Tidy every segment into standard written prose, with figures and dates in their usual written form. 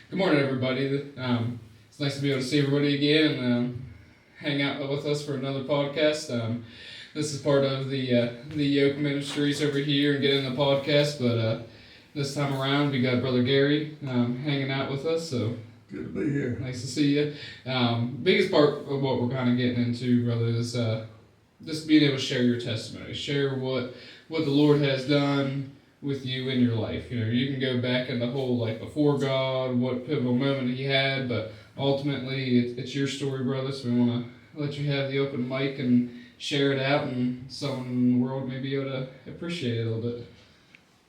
Good morning, everybody. It's nice to be able to see everybody again and hang out with us for another podcast. This is part of the Yoke Ministries over here and getting the podcast, but this time around we got Brother Gary hanging out with us. So good to be here. Nice to see you. Biggest part of what we're kind of getting into, brother, is just being able to share your testimony, share what the Lord has done with you in your life. You know, you can go back in the whole like before God, what pivotal moment He had, but ultimately it's your story, brother. So we want to let you have the open mic and share it out, and someone in the world may be able to appreciate it a little bit.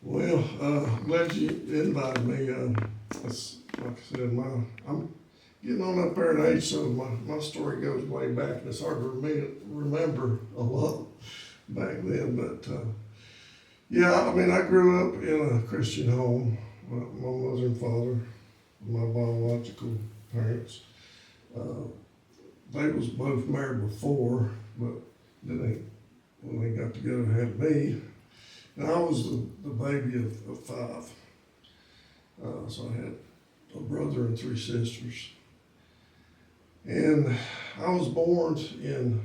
Well, glad you invited me. It's, like I said, I'm getting on up there in age, so my story goes way back, and it's hard to remember a lot back then. But yeah, I mean, I grew up in a Christian home. My mother and father, my biological parents, they was both married before, but then when they got together, had me. And I was the baby of five. So I had a brother and three sisters. And I was born in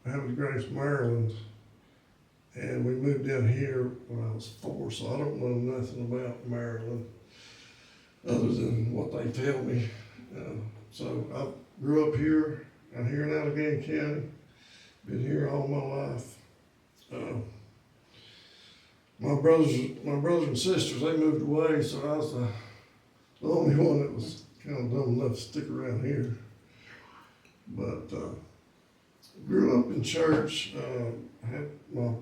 Hampton Grace, Maryland. And we moved down here when I was 4, so I don't know nothing about Maryland other than what they tell me. So I grew up here, out here in Allegheny County. Been here all my life. My brothers and sisters, they moved away, so I was the only one that was kind of dumb enough to stick around here. But grew up in church. Had my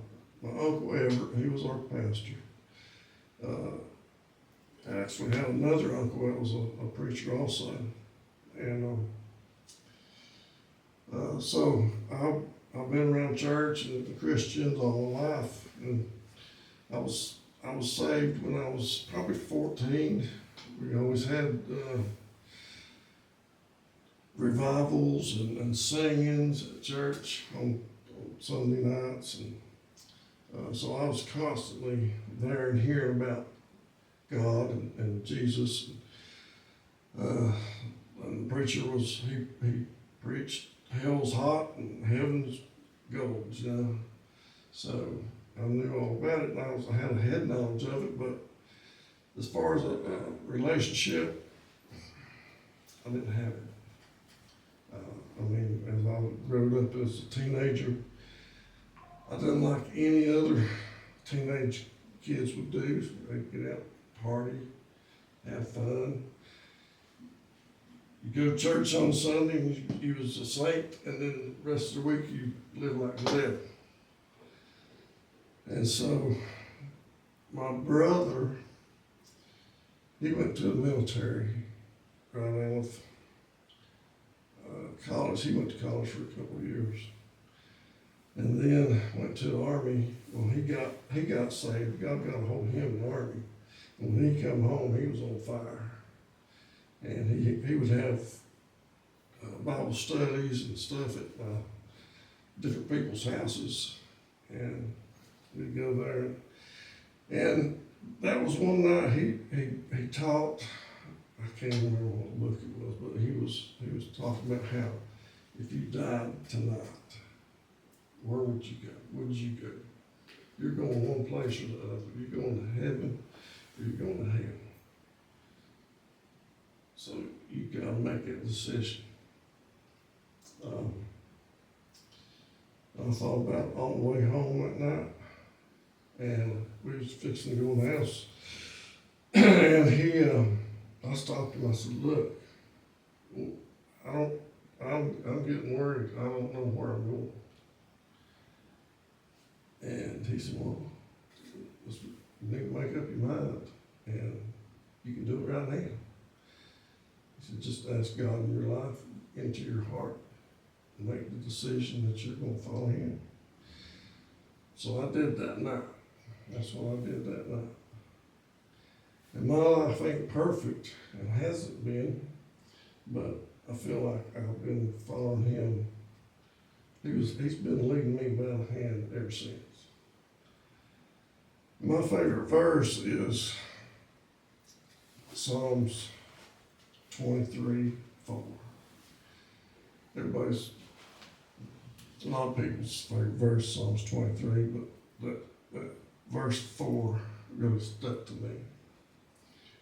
uncle Everett, he was our pastor. I actually had another uncle that was a preacher also. And so I've been around church and the Christians all my life. And I was saved when I was probably 14. We always had revivals and singings at church on Sunday nights, and so I was constantly there and hearing about God and Jesus. And the preacher he preached hell's hot and heaven's gold, you know. So I knew all about it, and I had a head knowledge of it, but as far as a relationship, I didn't have it. I mean, as I grew up as a teenager, I didn't like any other teenage kids would do. They'd get out, party, have fun. You go to church on Sunday and you was a saint, and then the rest of the week you live like the devil. And so my brother, he went to the military right out of college. He went to college for a couple of years. And then went to the Army. Well, he got saved. God got a hold of him in the Army. And when he come home, he was on fire. And he would have Bible studies and stuff at different people's houses. And we'd go there. And that was one night he taught. I can't remember what book it was, but he was talking about how if you died tonight, where would you go? Where would you go? You're going one place or the other. You're going to heaven or you're going to hell. So you got to make that decision. I thought about it on the way home that night, and we was fixing to go in the house, and I stopped him. I said, "Look, I'm getting worried. I don't know where I'm going." And he said, "Well, you need to make up your mind, and you can do it right now." He said, "Just ask God in your life, into your heart, and make the decision that you're going to follow Him." So I did that night. That's what I did that night. And my life ain't perfect, and hasn't been, but I feel like I've been following Him. He's been leading me by the hand ever since. My favorite verse is Psalms 23:4. Everybody's, a lot of people's favorite verse, Psalms 23, but that verse 4 really stuck to me.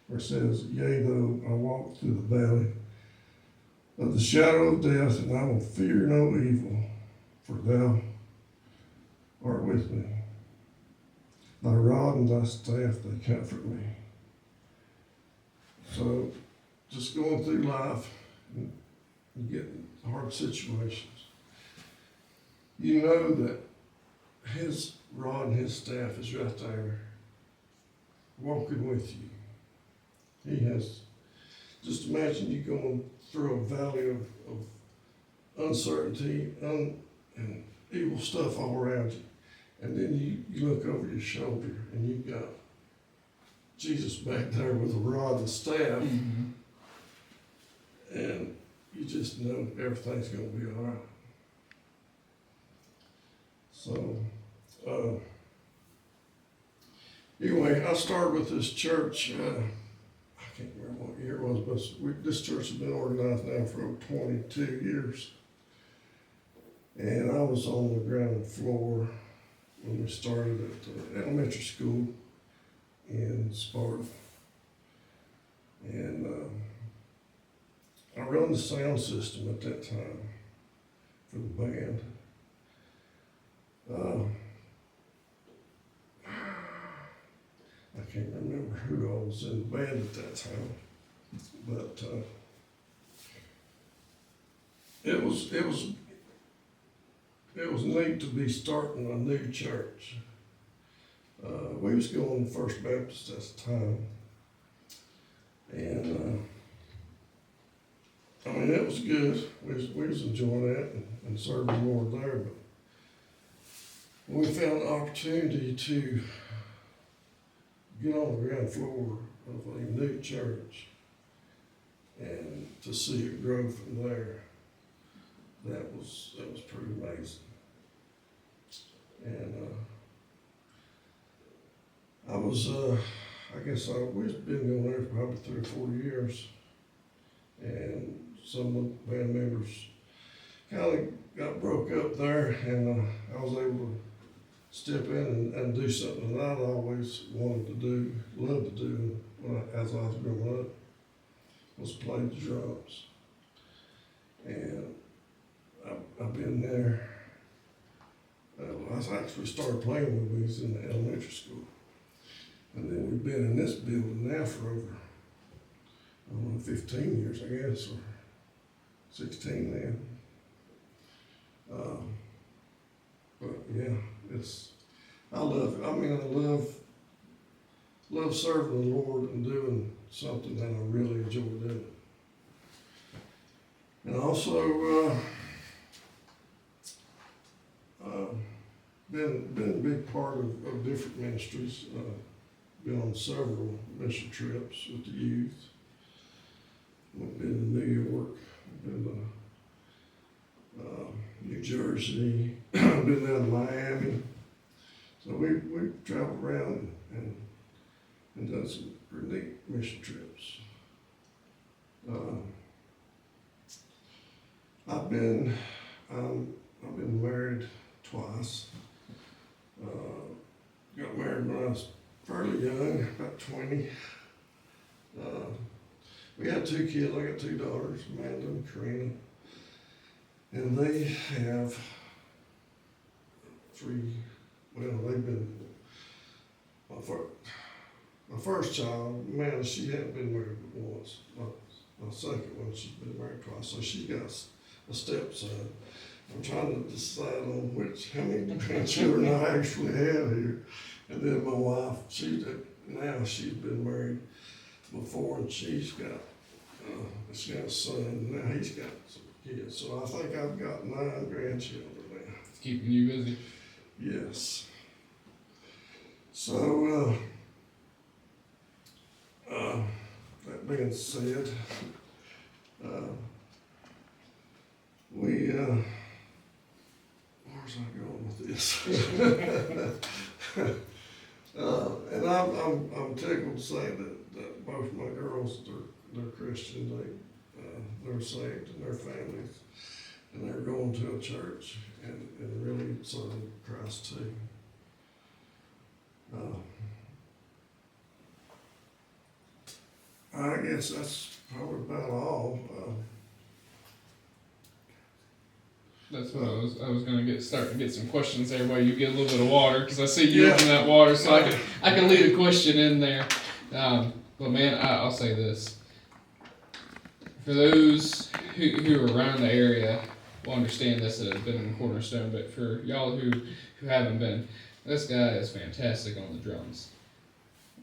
Where it says, yea, though I walk through the valley of the shadow of death, and I will fear no evil, for thou art with me. Thy rod and thy staff, they comfort me. So, just going through life, and you get in hard situations. You know that his rod and his staff is right there, walking with you. He has, just imagine you going through a valley of uncertainty and evil stuff all around you. And then you look over your shoulder and you've got Jesus back there with a rod and staff. Mm-hmm. And you just know everything's going to be all right. So, anyway, I started with this church. I can't remember what year it was, but this church has been organized now for over 22 years. And I was on the ground floor when we started at the elementary school in Sparta. And I run the sound system at that time for the band. I can't remember who all was in the band at that time, but it was neat to be starting a new church. We was going to First Baptist at the time, and I mean, it was good. We was enjoying that and serving the Lord there, but we found an opportunity to get on the ground floor of a new church and to see it grow from there. That was pretty amazing. And we've been going there for probably 3 or 4 years. And some of the band members kind of got broke up there, and I was able to step in and do something that I'd always wanted to do, loved to do as I was growing up, was play the drums. And I've been there. I actually started playing when we was in the elementary school. And then we've been in this building now for over, 15 years, I guess, or 16 then. But yeah, I love it. I mean, I love serving the Lord and doing something that I really enjoy doing. And also, been a big part of different ministries. Been on several mission trips with the youth. I've been to New York, I've been to New Jersey, been down to Miami. So we've traveled around and done some pretty neat mission trips. I've been married twice. Got married when I was fairly young, about 20. We had 2 kids. I got 2 daughters, Amanda and Karina. And they have 3, they've been, my first child, Amanda, she hadn't been married but once. My second one, she's been married twice, so she got a stepson. I'm trying to decide on how many grandchildren I actually have here. And then my wife, she's been married before, and she's got a son. Now he's got some kids. So I think I've got 9 grandchildren now. It's keeping you busy. Yes. So that being said, where's I going with this? And I'm tickled to say that both my girls, they're Christians, they're saved and their families, and they're going to a church and really serving Christ too. I guess that's probably about all. That's what I was gonna start to get some questions there while you get a little bit of water, because I see you Yeah. open that water, so I can lead a question in there. But man, I'll say this: for those who are around the area, will understand this that have been in Cornerstone, but for y'all who haven't been, this guy is fantastic on the drums.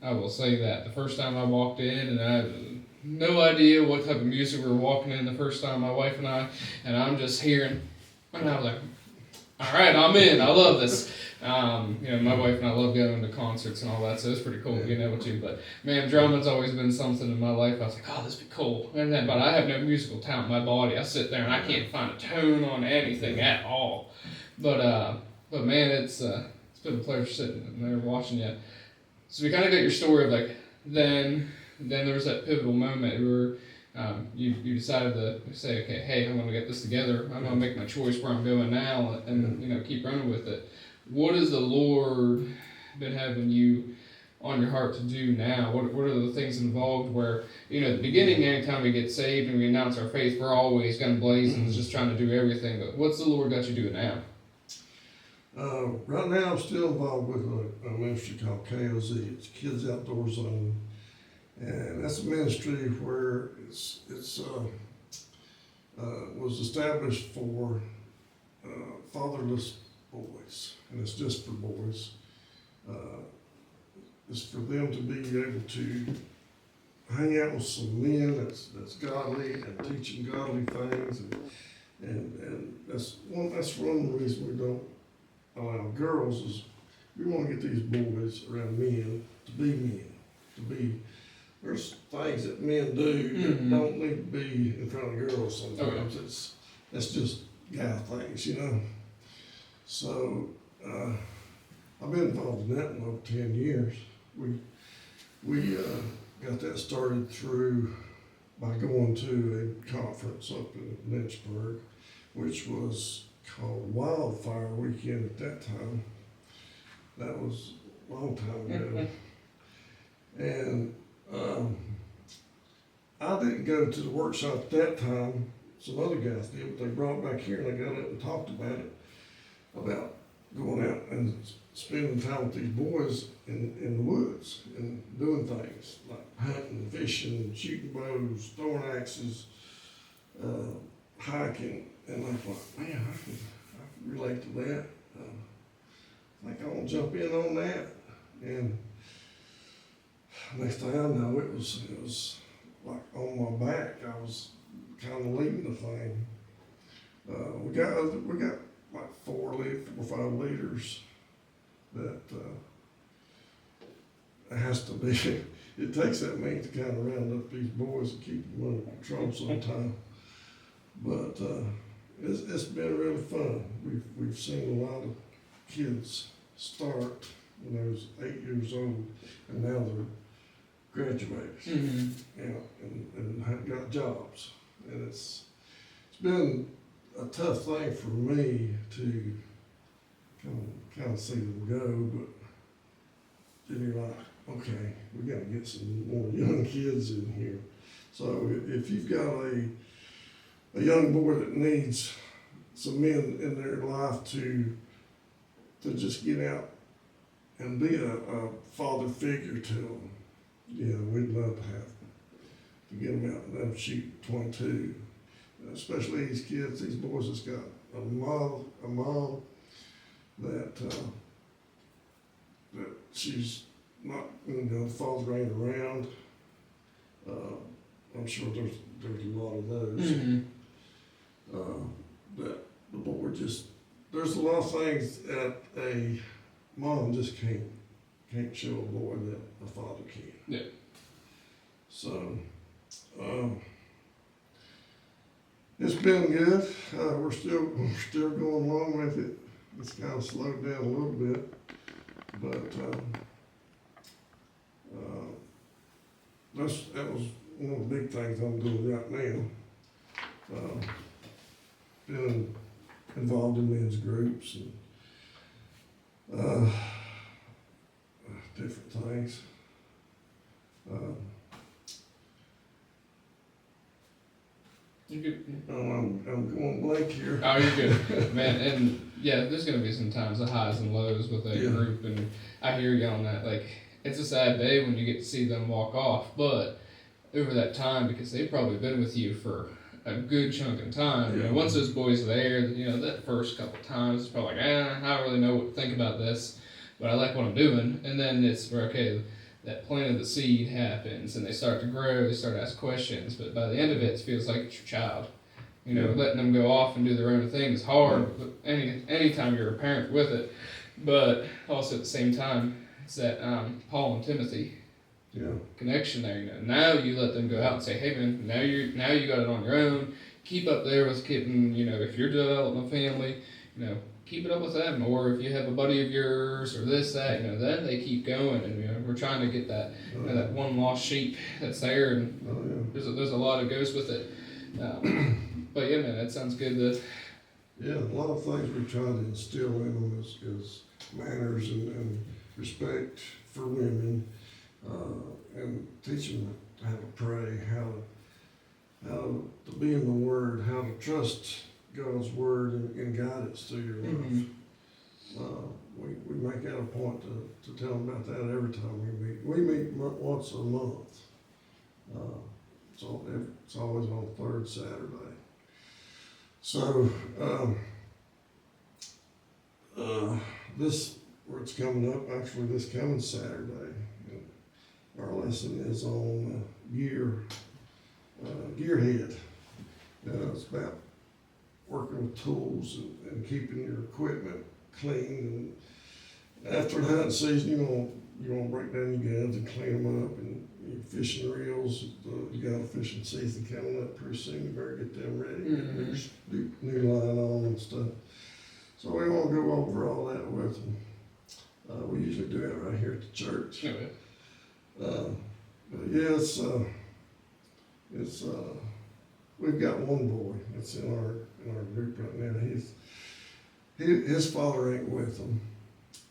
I will say that. The first time I walked in, and I had no idea what type of music we were walking in the first time, my wife and I'm just hearing, and I was like, all right, I'm in. I love this. My wife and I love going to concerts and all that, so it's pretty cool being able to. But man, drumming's always been something in my life. I was like, oh, this would be cool. But I have no musical talent in my body. I sit there and I can't find a tone on anything at all. But man, it's been a pleasure sitting there watching you. So we kind of got your story of like then there was that pivotal moment where you decided to say, okay, hey, I'm going to get this together. I'm going to make my choice where I'm going now, and keep running with it. What has the Lord been having you on your heart to do now? What are the things involved where, at the beginning, anytime we get saved and we announce our faith, we're always kind of blazing, just trying to do everything. But what's the Lord got you doing now? Right now, I'm still involved with a ministry called KOZ. It's Kids Outdoor Zone, and that's a ministry where it's was established for fatherless boys, and it's just for boys. It's for them to be able to hang out with some men that's godly and teaching godly things, and that's one of the reasons we don't allow girls is we want to get these boys around men to be men, to be. There's things that men do that don't need to be in front of girls sometimes. Okay. That's just guy things, So I've been involved in that in over 10 years. We got that started through by going to a conference up in Lynchburg, which was called Wildfire Weekend at that time. That was a long time ago. And I didn't go to the workshop at that time. Some other guys did, but they brought it back here and they got up and talked about it, about going out and spending time with these boys in the woods and doing things like hunting, fishing, shooting bows, throwing axes, hiking. And I thought, man, I could relate to that. I think I want to jump in on that. And next thing I know, it was like on my back. I was kind of leading the thing. We got like four or five leaders that it has to be. It takes that many to kind of round up these boys and keep them under control sometimes. But it's been really fun. We've seen a lot of kids start when they was 8 years old, and now they're graduated, and have got jobs. And it's been a tough thing for me to kind of see them go, but then you're like, okay, we got to get some more young kids in here. So if you've got a young boy that needs some men in their life to just get out and be a father figure to them, we'd love to get them out and let them shoot 22. Especially these kids, these boys that's got a mom that she's not, the father ain't around. I'm sure there's a lot of those. That the boy there's a lot of things that a mom just can't show a boy that a father can. Yeah. So, it's been good. We're still going along with it. It's kind of slowed down a little bit, but that was one of the big things I'm doing right now. Feeling involved in men's groups and different things. You could. I'm going blank here. Oh, you're good, man. And yeah, there's gonna be some times of highs and lows with that group, and I hear you on that. Like, it's a sad day when you get to see them walk off, but over that time, because they've probably been with you for a good chunk of time. You know, once those boys are there, you know, that first couple of times, it's probably like, I don't really know what to think about this, but I like what I'm doing. And then it's where, okay, that plant of the seed happens, and they start to grow, they start to ask questions, but by the end of it, it feels like it's your child. You know, letting them go off and do their own thing is hard, but anytime you're a parent with it. But also at the same time, it's that Paul and Timothy connection there. You know, now you let them go out and say, hey man, now you got it on your own. Keep up there with keeping, you know, if you're developing a family, you know, keep it up with them. Or if you have a buddy of yours or this, that, you know, then they keep going. And, you know, we're trying to get that, you know, that one lost sheep that's there. And there's a lot that goes with it. But yeah, man, that sounds good. A lot of things we try to instill in them is manners and respect for women, and teach them how to pray, how to be in the Word, how to trust God's Word and guidance through your life. We make that a point to tell them about that every time we meet. We meet once a month. It's always on the third Saturday. So, where it's coming up, actually this coming Saturday, our lesson is on gearhead. It's about working with tools and keeping your equipment clean. And after the hunting season, you want to break down your guns and clean them up, and your fishing reels. You got a fishing season coming up pretty soon. You better get them ready. Get new line on and stuff. So we want to go over all that with them. We usually do it right here at the church. But yeah, it's we've got one boy that's in our group right now. His father ain't with him,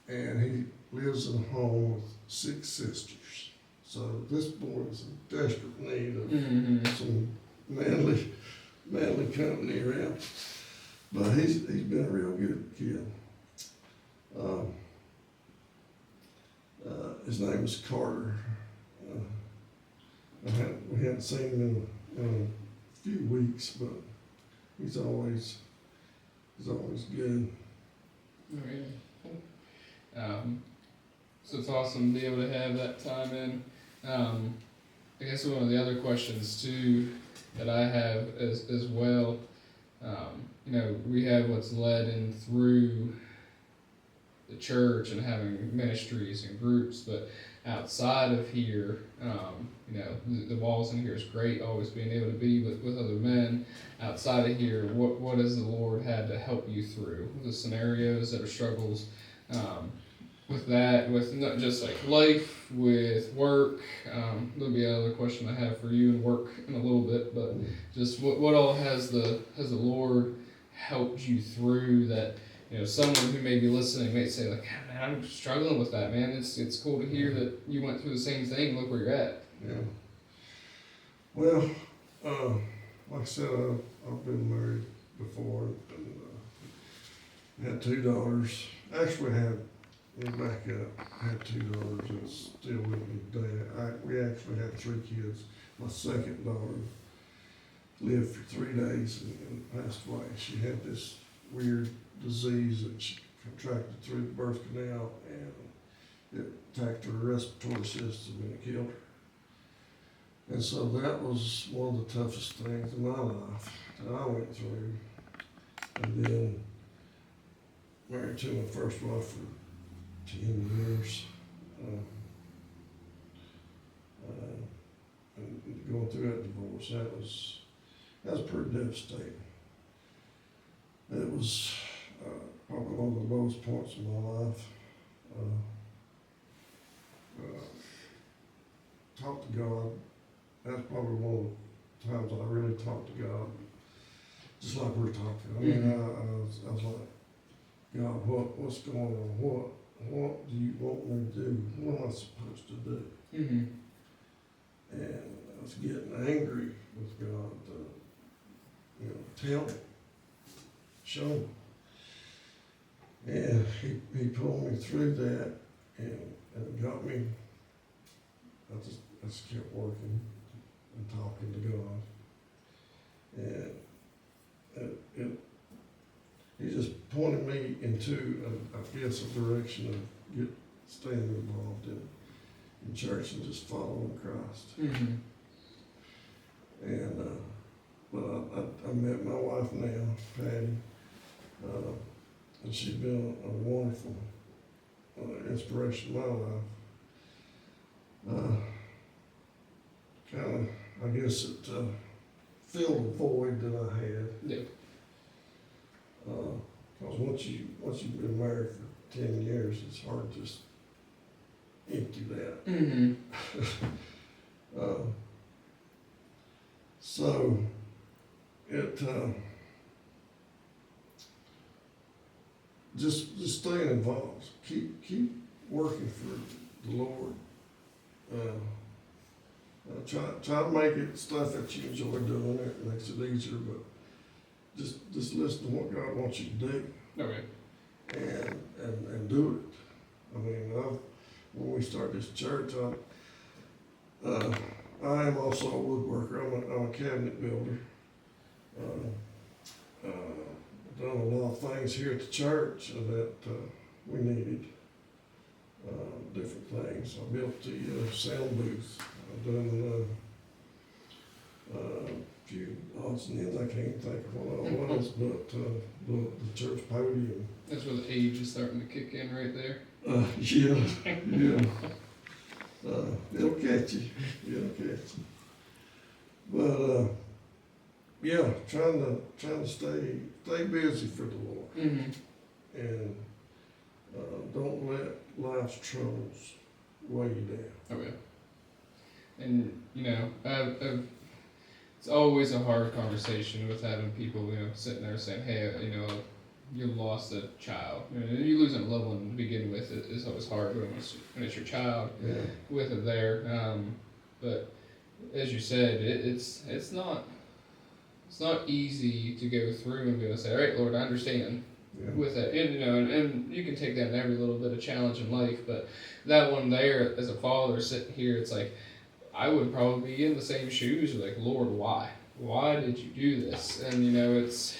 and he lives in a home with 6 sisters. So this boy is in desperate need of some manly company around. But he's been a real good kid. His name is Carter. We haven't seen him in a few weeks, but he's always good. So it's awesome to be able to have that time in. I guess one of the other questions too that I have as well, you know, we have what's led in through the church and having ministries and groups, but outside of here, you know, the walls in here is great, always being able to be with other men. Outside of here, what has the Lord had to help you through? The scenarios that are struggles, with that, with not just like life, with work. There'll be another question I have for you and work in a little bit, but just what all has the Lord helped you through that? You know, someone who may be listening may say like, man, I'm struggling with that, man. It's cool to hear that you went through the same thing. Look where you're at. Yeah. Well, like I said, I've been married before and had 2 daughters. Actually had 2 daughters that's still with me today. We actually had 3 kids. My second daughter lived for 3 days and passed away. She had this weird disease that she contracted through the birth canal, and it attacked her respiratory system and it killed her. And so that was one of the toughest things in my life that I went through. And then married to my first wife for 10 years. And going through that divorce, that was pretty devastating. It was probably one of the lowest points in my life. Talked to God that's probably one of the times I really talked to God, just like we're talking. I mean, I was like, God, what's going on? What do you want me to do? What am I supposed to do? Mm-hmm. And I was getting angry with God. Tell me, show me. And he pulled me through that and got me. I just kept working and talking to God. And he just pointed me into, I guess, a direction of staying involved in church and just following Christ. Mm-hmm. And but I met my wife now, Patty, and she's been a wonderful inspiration in my life. Kind of, I guess it filled a void that I had. Yeah. Because once you've been married for 10 years, it's hard to just empty that. Mm-hmm. So it just staying involved, keep working for the Lord. Try to make it stuff that you enjoy doing. It makes it easier, but just listen to what God wants you to do. Okay. And do it. I mean, when we started this church, I am also a woodworker. I'm a cabinet builder. Done a lot of things here at the church that we needed. Different things. I built the sound booth. I've done a few odds and ends. I can't think of what it was, but the church podium. That's where the age is starting to kick in right there. Yeah. It'll catch you. It'll catch you. But yeah, trying to stay busy for the Lord. Mm-hmm. And don't let life's troubles weigh you down. Okay. And it's always a hard conversation with having people, sitting there saying, "Hey, you lost a child. You losing a loved one to begin with is always hard when it's your child with it there." But as you said, it's not easy to go through and be able to say, "All right, Lord, I understand." Yeah. With it, and you can take that in every little bit of challenge in life, but that one there, as a father sitting here, it's like I would probably be in the same shoes. Like, Lord, why? Why did you do this? And it's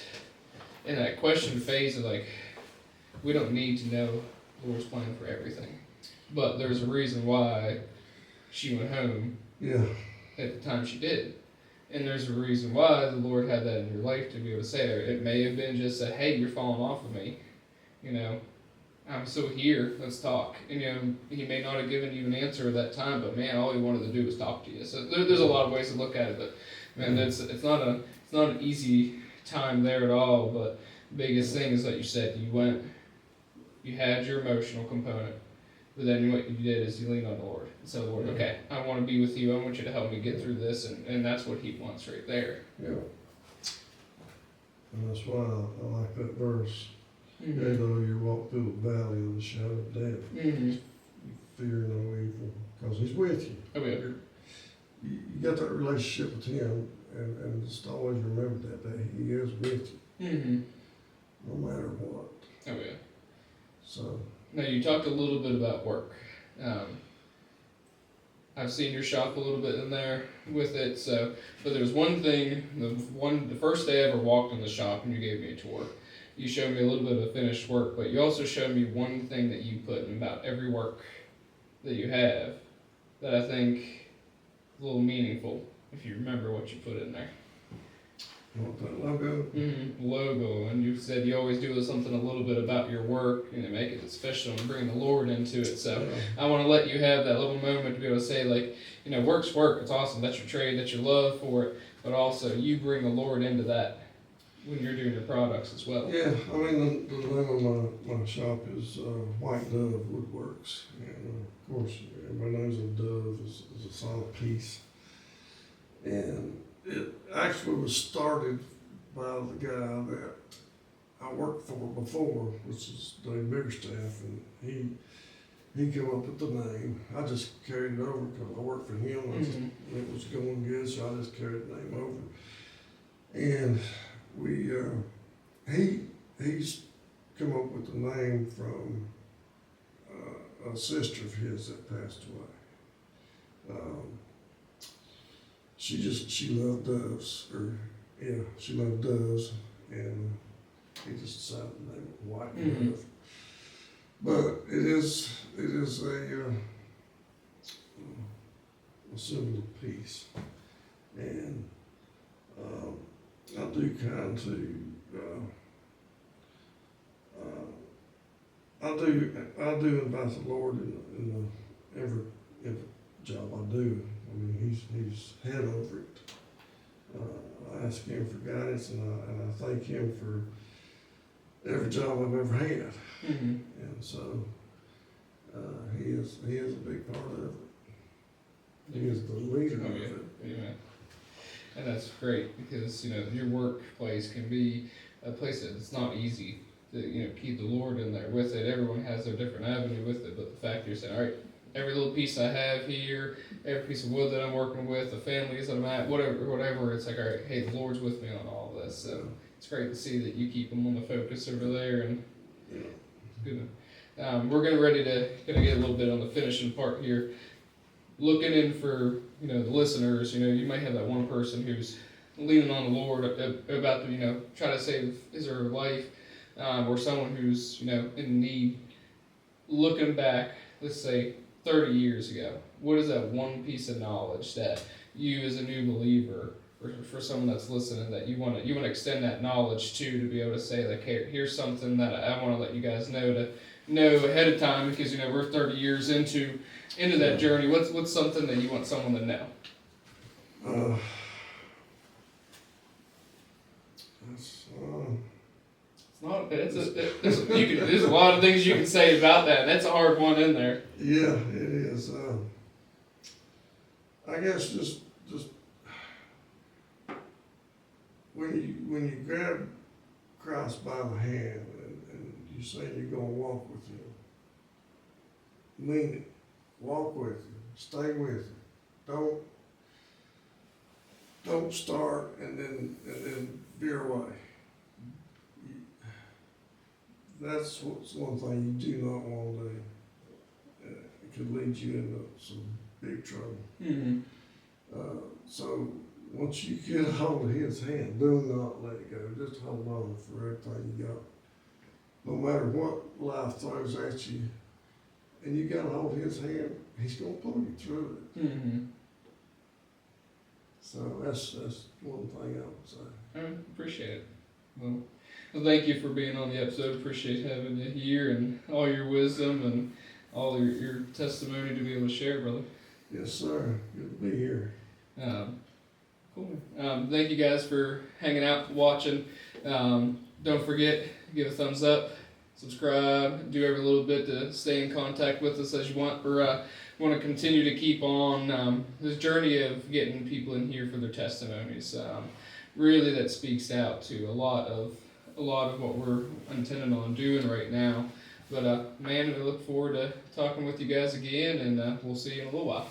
in that question phase of like, we don't need to know the Lord's plan for everything, but there's a reason why she went home. Yeah. At the time she did. And there's a reason why the Lord had that in your life to be able to say it. It may have been just a, hey, you're falling off of me. I'm still here. Let's talk. And, he may not have given you an answer at that time, but man, all he wanted to do was talk to you. So there's a lot of ways to look at it, but man, it's not an easy time there at all. But the biggest thing is that you said you had your emotional component, but then what you did is you leaned on the Lord. So Lord, okay, I want to be with you. I want you to help me get through this, and that's what He wants right there. Yeah. And that's why I like that verse. Mm-hmm. Yea, though you walk through the valley of the shadow of death, Mm-hmm. you fear no evil, because He's with you. Oh yeah. You got that relationship with Him, and just always remember that He is with you, Mm-hmm. no matter what. Oh yeah. So. Now you talked a little bit about work. I've seen your shop a little bit in there with it. So, but there's one thing. The first day I ever walked in the shop, and you gave me a tour. You showed me a little bit of finished work, but you also showed me one thing that you put in about every work that you have that I think is a little meaningful. If you remember what you put in there. You want that logo? Mm-hmm. Logo, and you said you always do something a little bit about your work, make it special and bring the Lord into it. So I want to let you have that little moment to be able to say, like, work's work. It's awesome. That's your trade. That's your love for it. But also, you bring the Lord into that when you're doing your products as well. Yeah, I mean the name of my shop is White Dove Woodworks, and of course everybody knows a dove is a solid piece. And it actually was started by the guy that I worked for before, which is Dave Biggerstaff, and he came up with the name. I just carried it over because I worked for him. It was going good, so I just carried the name over. And he's come up with the name from a sister of his that passed away. She loved doves, she loved doves, and he just decided to name it White Dove. But it is a symbol of peace, and I do kind to I do invite the Lord in every job I do. I mean, he's head over it. I ask him for guidance, and I thank him for every job I've ever had. And so he is a big part of it. He is the leader of it. Amen. And that's great because your workplace can be a place that it's not easy to keep the Lord in there with it. Everyone has their different avenue with it, but the fact you're saying, all right, every little piece I have here, every piece of wood that I'm working with, the families that I'm at, whatever, it's like, all right, hey, the Lord's with me on all this. So it's great to see that you keep them on the focus over there, and it's good. We're getting ready to get a little bit on the finishing part here. Looking in for the listeners, you might have that one person who's leaning on the Lord about to try to save his or her life, or someone who's in need. Looking back, let's say 30 years ago, what is that one piece of knowledge that you as a new believer, or for someone that's listening, that you want to extend that knowledge to be able to say, like, hey, here's something that I want to let you guys know ahead of time, because we're 30 years into that journey. What's something that you want someone to know? There's a lot of things you can say about that. That's a hard one in there. Yeah, it is. I guess just when you grab Christ by the hand and you say you're gonna walk with him, mean it. Walk with him. Stay with him. Don't start and then veer away. That's one thing you do not want to do. It could lead you into some big trouble. So once you get a hold of his hand, do not let it go. Just hold on for everything you got. No matter what life throws at you, and you got a hold of his hand, he's going to pull you through it. So that's one thing I would say. I appreciate it. Well, thank you for being on the episode. Appreciate having you here and all your wisdom and all your testimony to be able to share, brother. Yes, sir. Good to be here. Cool. Thank you guys for hanging out, watching. Don't forget, give a thumbs up, subscribe, do every little bit to stay in contact with us as you want. We're want to continue to keep on this journey of getting people in here for their testimonies. Really, that speaks out to a lot of what we're intending on doing right now. But man, we look forward to talking with you guys again, and we'll see you in a little while.